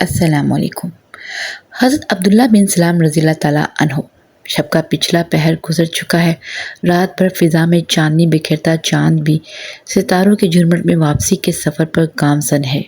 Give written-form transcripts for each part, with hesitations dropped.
السلام علیکم۔ حضرت عبداللہ بن سلام رضی اللہ تعالیٰ عنہ۔ شب کا پچھلا پہر گزر چکا ہے، رات بھر فضا میں چاندنی بکھیرتا چاند بھی ستاروں کے جھرمٹ میں واپسی کے سفر پر گامزن ہے۔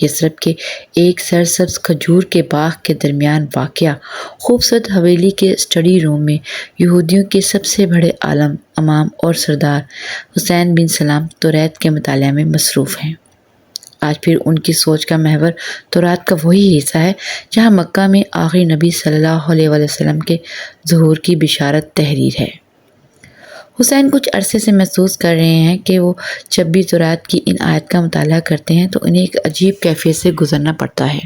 یثرب کے ایک سرسبز کھجور کے باغ کے درمیان واقع خوبصورت حویلی کے اسٹڈی روم میں یہودیوں کے سب سے بڑے عالم، امام اور سردار حسین بن سلام توریت کے مطالعہ میں مصروف ہیں۔ آج پھر ان کی سوچ کا محور توریت کا وہی حصہ ہے جہاں مکہ میں آخری نبی صلی اللہ علیہ وسلم کے ظہور کی بشارت تحریر ہے۔ حسین کچھ عرصے سے محسوس کر رہے ہیں کہ وہ جب بھی توریت کی ان آیات کا مطالعہ کرتے ہیں تو انہیں ایک عجیب کیفیت سے گزرنا پڑتا ہے۔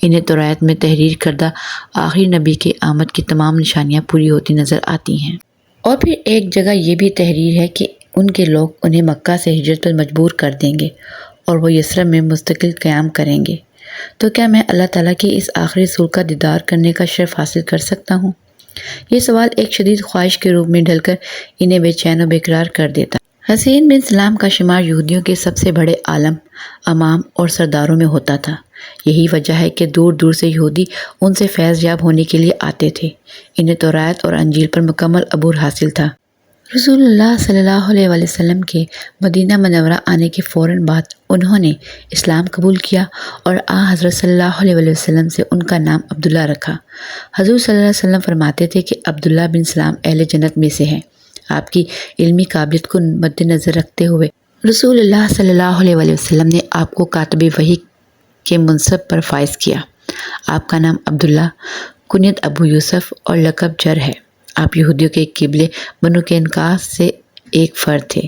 انہیں توریت میں تحریر کردہ آخری نبی کے آمد کی تمام نشانیاں پوری ہوتی نظر آتی ہیں۔ اور پھر ایک جگہ یہ بھی تحریر ہے کہ ان کے لوگ انہیں مکہ سے ہجرت پر مجبور کر دیں گے اور وہ یثرب میں مستقل قیام کریں گے۔ تو کیا میں اللہ تعالیٰ کی اس آخری رسول کا دیدار کرنے کا شرف حاصل کر سکتا ہوں؟ یہ سوال ایک شدید خواہش کے روپ میں ڈھل کر انہیں بے چین و بیقرار کر دیتا ہے۔ حسین بن سلام کا شمار یہودیوں کے سب سے بڑے عالم، امام اور سرداروں میں ہوتا تھا۔ یہی وجہ ہے کہ دور دور سے یہودی ان سے فیض یاب ہونے کے لیے آتے تھے۔ انہیں توریت اور انجیل پر مکمل عبور حاصل تھا۔ رسول اللہ صلی اللہ علیہ وسلم کے مدینہ منورہ آنے کے فوراً بعد انہوں نے اسلام قبول کیا اور حضرت صلی اللہ علیہ وسلم سے ان کا نام عبداللہ رکھا۔ حضور صلی اللہ علیہ وسلم فرماتے تھے کہ عبداللہ بن سلام اہل جنت میں سے ہیں۔ آپ کی علمی قابلیت کو مد نظر رکھتے ہوئے رسول اللہ صلی اللہ علیہ وسلم نے آپ کو کاتب وحی کے منصب پر فائز کیا۔ آپ کا نام عبداللہ، کنیت ابو یوسف اور لقب جر ہے۔ آپ یہودیوں کے قبیلے بنو قینقاع سے ایک فرد تھے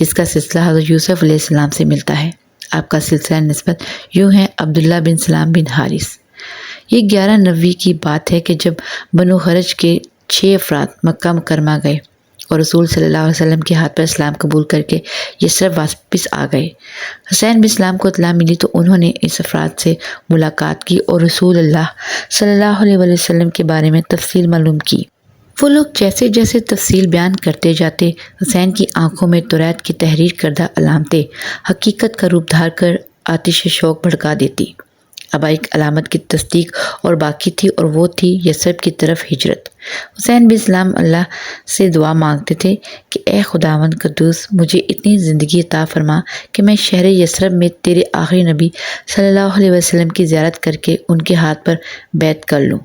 جس کا سلسلہ حضرت یوسف علیہ السلام سے ملتا ہے۔ آپ کا سلسلہ نسبت یوں ہے: عبداللہ بن سلام بن حارث۔ یہ 1190 کی بات ہے کہ جب بنو خرج کے 6 افراد مکہ مکرمہ گئے اور رسول صلی اللہ علیہ وسلم کے ہاتھ پر اسلام قبول کر کے یثرب واپس آ گئے۔ حسین بن سلام کو اطلاع ملی تو انہوں نے اس افراد سے ملاقات کی اور رسول اللہ صلی اللہ علیہ وسلم کے بارے میں تفصیل معلوم کی۔ وہ لوگ جیسے جیسے تفصیل بیان کرتے جاتے، حسین کی آنکھوں میں توریت کی تحریر کردہ علامتیں حقیقت کا روپ دھار کر آتش شوق بھڑکا دیتی۔ اب ایک علامت کی تصدیق اور باقی تھی اور وہ تھی یثرب کی طرف ہجرت۔ حسین بن سلام اللہ سے دعا مانگتے تھے کہ اے خداوند قدوس، مجھے اتنی زندگی عطا فرما کہ میں شہر یثرب میں تیرے آخری نبی صلی اللہ علیہ وسلم کی زیارت کر کے ان کے ہاتھ پر بیعت کر لوں۔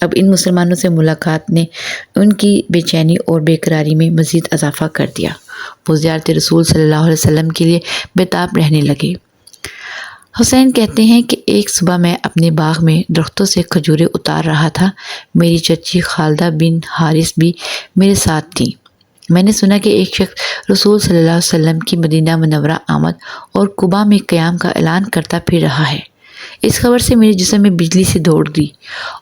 اب ان مسلمانوں سے ملاقات نے ان کی بے چینی اور بے قراری میں مزید اضافہ کر دیا۔ وہ زیارت رسول صلی اللہ علیہ وسلم کے لیے بےتاب رہنے لگے۔ حسین کہتے ہیں کہ ایک صبح میں اپنے باغ میں درختوں سے کھجوریں اتار رہا تھا۔ میری چچی خالدہ بن حارث بھی میرے ساتھ تھی۔ میں نے سنا کہ ایک شخص رسول صلی اللہ علیہ وسلم کی مدینہ منورہ آمد اور قباء میں قیام کا اعلان کرتا پھر رہا ہے۔ اس خبر سے میرے جسم میں بجلی سی دوڑ دی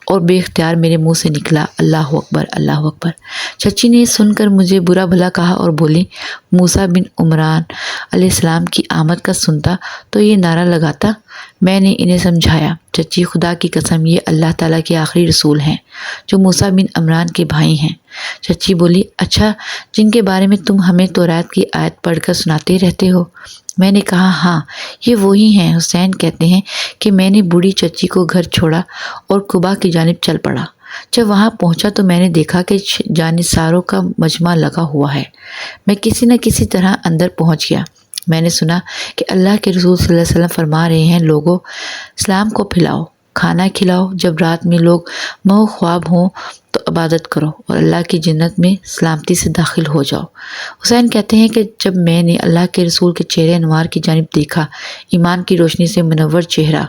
اور بے اختیار میرے منہ سے نکلا اللہ اکبر، اللہ اکبر۔ چچی نے سن کر مجھے برا بھلا کہا اور بولی، موسیٰ بن عمران علیہ السلام کی آمد کا سنتا تو یہ نعرہ لگاتا۔ میں نے انہیں سمجھایا، چچی خدا کی قسم یہ اللہ تعالیٰ کے آخری رسول ہیں جو موسیٰ بن عمران کے بھائی ہیں۔ چچی بولی، اچھا، جن کے بارے میں تم ہمیں توریت کی آیت پڑھ کر سناتے رہتے ہو؟ میں نے کہا، ہاں، یہ وہی ہیں۔ حسین کہتے ہیں کہ میں نے بوڑھی چچی کو گھر چھوڑا اور قباء کی جانب چل پڑا۔ جب وہاں پہنچا تو میں نے دیکھا کہ جانثاروں کا مجمع لگا ہوا ہے۔ میں کسی نہ کسی طرح اندر پہنچ گیا۔ میں نے سنا کہ اللہ کے رسول صلی اللہ علیہ وسلم فرما رہے ہیں، لوگو، اسلام کو پھیلاؤ، کھانا کھلاؤ، جب رات میں لوگ محو خواب ہوں تو عبادت کرو اور اللہ کی جنت میں سلامتی سے داخل ہو جاؤ۔ حسین کہتے ہیں کہ جب میں نے اللہ کے رسول کے چہرے انوار کی جانب دیکھا، ایمان کی روشنی سے منور چہرہ،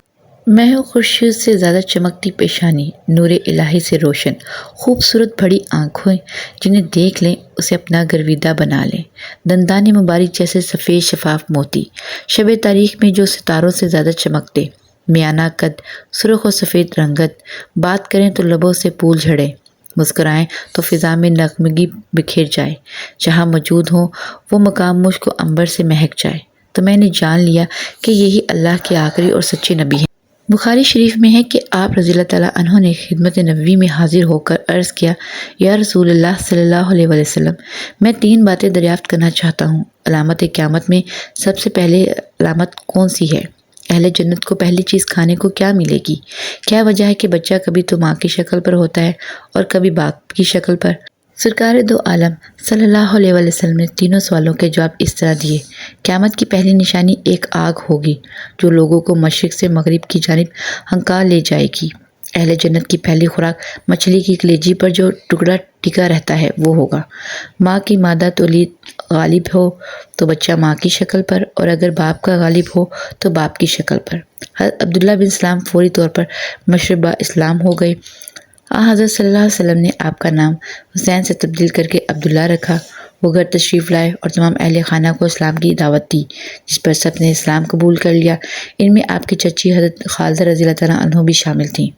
محو خورشید سے زیادہ چمکتی پیشانی، نور الہی سے روشن، خوبصورت بڑی آنکھیں جنہیں دیکھ لیں اسے اپنا گرویدہ بنا لیں، دندان مبارک جیسے سفید شفاف موتی، شب تاریخ میں جو ستاروں سے زیادہ چمکتے، میانہ قد، سرخ و سفید رنگت، بات کریں تو لبوں سے پھول جھڑے، مسکرائیں تو فضا میں نغمگی بکھیر جائے، جہاں موجود ہوں وہ مقام مشک و عنبر سے مہک جائے، تو میں نے جان لیا کہ یہی اللہ کے آخری اور سچے نبی ہیں۔ بخاری شریف میں ہے کہ آپ رضی اللہ تعالیٰ عنہ نے خدمت نبوی میں حاضر ہو کر عرض کیا، یا رسول اللہ صلی اللہ علیہ وسلم، میں 3 باتیں دریافت کرنا چاہتا ہوں۔ علامت قیامت میں سب سے پہلے علامت کون سی ہے؟ اہل جنت کو پہلی چیز کھانے کو کیا ملے گی؟ کیا وجہ ہے کہ بچہ کبھی تو ماں کی شکل پر ہوتا ہے اور کبھی باپ کی شکل پر؟ سرکار دو عالم صلی اللہ علیہ وسلم نے تینوں سوالوں کے جواب اس طرح دیے۔ قیامت کی پہلی نشانی ایک آگ ہوگی جو لوگوں کو مشرق سے مغرب کی جانب ہنکا لے جائے گی۔ اہل جنت کی پہلی خوراک مچھلی کی کلیجی پر جو ٹکڑا ٹکا رہتا ہے وہ ہوگا۔ ماں کی مادہ تولید غالب ہو تو بچہ ماں کی شکل پر، اور اگر باپ کا غالب ہو تو باپ کی شکل پر۔ حضرت عبداللہ بن سلام فوری طور پر مشرب اسلام ہو گئے۔ حضرت صلی اللہ علیہ وسلم نے آپ کا نام حسین سے تبدیل کر کے عبداللہ رکھا۔ وہ گھر تشریف لائے اور تمام اہل خانہ کو اسلام کی دعوت دی، جس پر سب نے اسلام قبول کر لیا۔ ان میں آپ کی چچی حضرت خالدہ رضی اللہ تعالیٰ عنہ بھی شامل تھیں،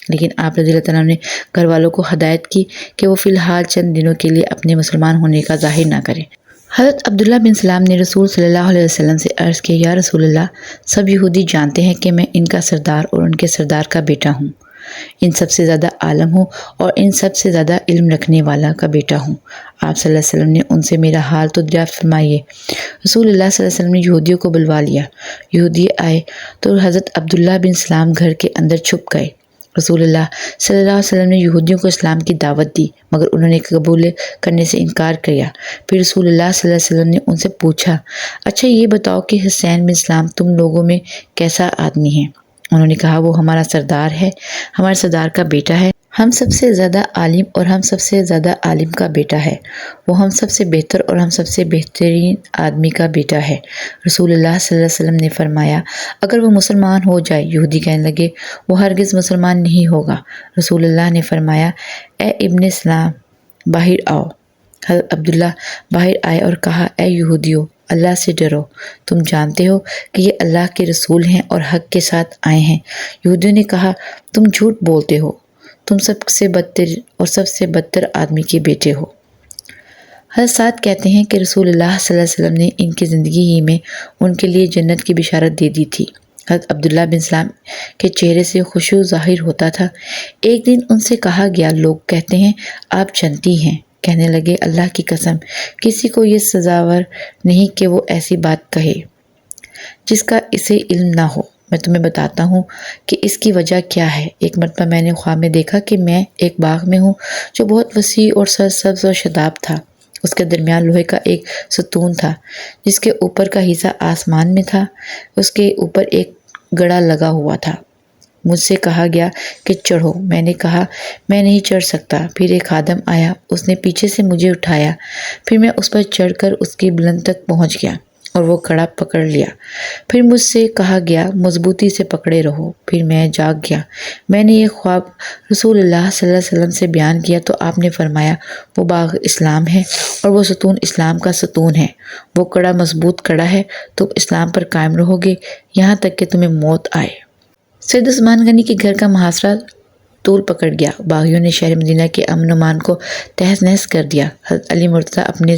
لیکن آپ رضی اللہ تعالیٰ عنہ نے گھر والوں کو ہدایت کی کہ وہ فی الحال چند دنوں کے لیے اپنے مسلمان ہونے کا ظاہر نہ کریں۔ حضرت عبداللہ بن سلام نے رسول صلی اللہ علیہ وسلم سے عرض کیا، یا رسول اللہ، سب یہودی جانتے ہیں کہ میں ان کا سردار اور ان کے سردار کا بیٹا ہوں، ان سب سے زیادہ عالم ہوں اور ان سب سے زیادہ علم رکھنے والا کا بیٹا ہوں۔ آپ صلی اللہ علیہ وسلم نے ان سے میرا حال تو دریافت فرمائیے۔ رسول اللہ صلی اللہ علیہ وسلم نے یہودیوں کو بلوا لیا۔ یہودی آئے تو حضرت عبداللہ بن سلام گھر کے اندر چھپ گئے۔ رسول اللہ صلی اللہ علیہ وسلم نے یہودیوں کو اسلام کی دعوت دی، مگر انہوں نے قبول کرنے سے انکار کیا۔ پھر رسول اللہ صلی اللہ علیہ وسلم نے ان سے پوچھا، اچھا یہ بتاؤ کہ حسین بن سلام تم لوگوں میں کیسا آدمی ہے؟ انہوں نے کہا، وہ ہمارا سردار ہے، ہمارے سردار کا بیٹا ہے، ہم سب سے زیادہ عالم اور ہم سب سے زیادہ عالم کا بیٹا ہے، وہ ہم سب سے بہتر اور ہم سب سے بہترین آدمی کا بیٹا ہے۔ رسول اللہ صلی اللہ علیہ وسلم نے فرمایا، اگر وہ مسلمان ہو جائے۔ یہودی کہنے لگے، وہ ہرگز مسلمان نہیں ہوگا۔ رسول اللہ نے فرمایا، اے ابن سلام، باہر آؤ۔ حضرت عبداللہ باہر آئے اور کہا، اے یہودیو، اللہ سے ڈرو، تم جانتے ہو کہ یہ اللہ کے رسول ہیں اور حق کے ساتھ آئے ہیں۔ یہودیوں نے کہا، تم جھوٹ بولتے ہو، تم سب سے بدتر اور سب سے بدتر آدمی کے بیٹے ہو۔ حضرت سعد کہتے ہیں کہ رسول اللہ صلی اللہ علیہ وسلم نے ان کی زندگی ہی میں ان کے لیے جنت کی بشارت دے دی تھی۔ حضرت عبداللہ بن سلام کے چہرے سے خشوع ظاہر ہوتا تھا۔ ایک دن ان سے کہا گیا، لوگ کہتے ہیں آپ جنتی ہیں۔ کہنے لگے، اللہ کی قسم، کسی کو یہ سزاور نہیں کہ وہ ایسی بات کہے جس کا اسے علم نہ ہو۔ میں تمہیں بتاتا ہوں کہ اس کی وجہ کیا ہے۔ ایک مرتبہ میں نے خواب میں دیکھا کہ میں ایک باغ میں ہوں جو بہت وسیع اور سرسبز و شاداب تھا۔ اس کے درمیان لوہے کا ایک ستون تھا جس کے اوپر کا حصہ آسمان میں تھا۔ اس کے اوپر ایک گڑھا لگا ہوا تھا۔ مجھ سے کہا گیا کہ چڑھو۔ میں نے کہا، میں نہیں چڑھ سکتا۔ پھر ایک خادم آیا، اس نے پیچھے سے مجھے اٹھایا، پھر میں اس پر چڑھ کر اس کی بلند تک پہنچ گیا اور وہ گڑھا پکڑ لیا۔ پھر مجھ سے کہا گیا، مضبوطی سے پکڑے رہو۔ پھر میں جاگ گیا۔ میں نے یہ خواب رسول اللہ صلی اللہ علیہ وسلم سے بیان کیا تو آپ نے فرمایا، وہ باغ اسلام ہے اور وہ ستون اسلام کا ستون ہے۔ وہ کڑا مضبوط کڑا ہے، تم اسلام پر قائم رہو گے یہاں تک کہ تمہیں موت آئے۔ سید عثمان غنی کے گھر کا محاصرہ طول پکڑ گیا۔ باغیوں نے شہر مدینہ کے امن و امان کو تہس نہس کر دیا۔ حضرت علی مرتضیٰ اپنے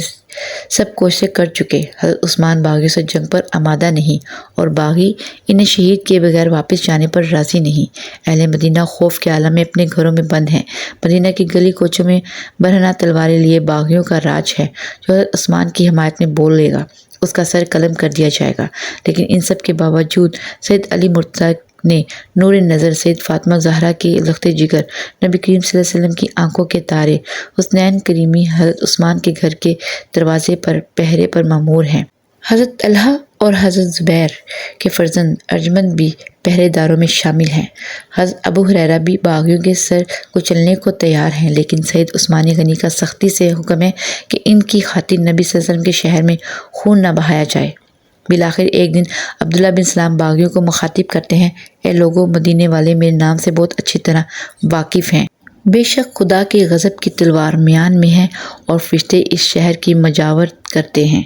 سب کوششیں کر چکے۔ حضرت عثمان باغیوں سے جنگ پر آمادہ نہیں اور باغی انہیں شہید کیے بغیر واپس جانے پر راضی نہیں۔ اہل مدینہ خوف کے عالم میں اپنے گھروں میں بند ہیں۔ مدینہ کی گلی کوچوں میں برہنہ تلواریں لیے باغیوں کا راج ہے۔ جو حضرت عثمان کی حمایت میں بولے گا اس کا سر قلم کر دیا جائے گا۔ لیکن ان سب کے باوجود سید علی مرتضیٰ نے نور نظر سید فاطمہ زہرا کے لخت جگر، نبی کریم صلی اللہ علیہ وسلم کی آنکھوں کے تارے، حسنین کریمی حضرت عثمان کے گھر کے دروازے پر پہرے پر مامور ہیں۔ حضرت طلحہ اور حضرت زبیر کے فرزند ارجمند بھی پہرے داروں میں شامل ہیں۔ حضرت ابو ہریرہ بھی باغیوں کے سر کچلنے کو تیار ہیں، لیکن سید عثمان غنی کا سختی سے حکم ہے کہ ان کی خاطر نبی صلی اللہ علیہ وسلم کے شہر میں خون نہ بہایا جائے۔ بالآخر ایک دن عبداللہ بن سلام باغیوں کو مخاطب کرتے ہیں، اے لوگوں، مدینے والے میرے نام سے بہت اچھی طرح واقف ہیں۔ بے شک خدا کی غضب کی تلوار میان میں ہے اور فرشتے اس شہر کی مجاورت کرتے ہیں،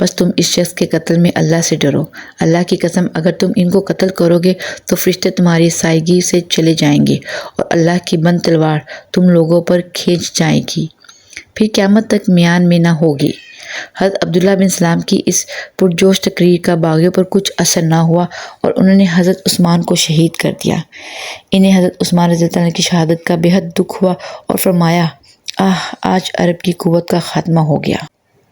بس تم اس شخص کے قتل میں اللہ سے ڈرو۔ اللہ کی قسم، اگر تم ان کو قتل کرو گے تو فرشتے تمہاری سائیگی سے چلے جائیں گے اور اللہ کی بند تلوار تم لوگوں پر کھینچ جائے گی، پھر قیامت تک میان میں نہ ہوگی۔ حضرت عبداللہ بن سلام کی اس پرجوش تقریر کا باغیوں پر کچھ اثر نہ ہوا اور انہوں نے حضرت عثمان کو شہید کر دیا۔ انہیں حضرت عثمان رضی اللہ عنہ کی شہادت کا بے حد دکھ ہوا اور فرمایا، آج عرب کی قوت کا خاتمہ ہو گیا۔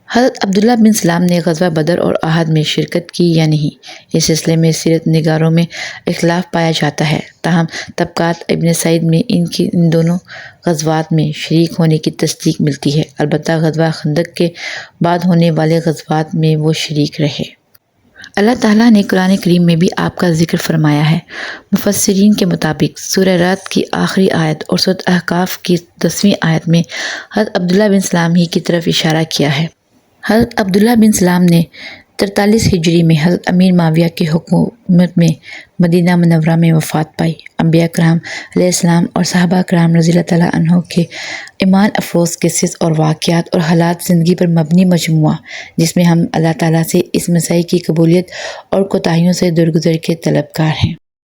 حضرت عبداللہ بن سلام نے غزوہ بدر اور احد میں شرکت کی یا نہیں، اس سلسلے میں سیرت نگاروں میں اختلاف پایا جاتا ہے، تاہم طبقات ابن سعید میں ان دونوں غزوات میں شریک ہونے کی تصدیق ملتی ہے، البتہ غزوہ خندق کے بعد ہونے والے غزوات میں وہ شریک رہے۔ اللہ تعالیٰ نے قرآن کریم میں بھی آپ کا ذکر فرمایا ہے۔ مفسرین کے مطابق سورہ رعد کی آخری آیت اور سورۃ احقاف کی 10ویں آیت میں حضرت عبداللہ بن سلام ہی کی طرف اشارہ کیا ہے۔ حضرت عبداللہ بن سلام نے 43 ہجری میں حضرت امیر معاویہ کی حکومت میں مدینہ منورہ میں وفات پائی۔ انبیاء کرام علیہ السلام اور صحابہ کرام رضی اللہ تعالیٰ عنہ کے ایمان افروز قصص اور واقعات اور حالات زندگی پر مبنی مجموعہ، جس میں ہم اللہ تعالیٰ سے اس مساعی کی قبولیت اور کوتاہیوں سے درگزر کے طلبگار ہیں۔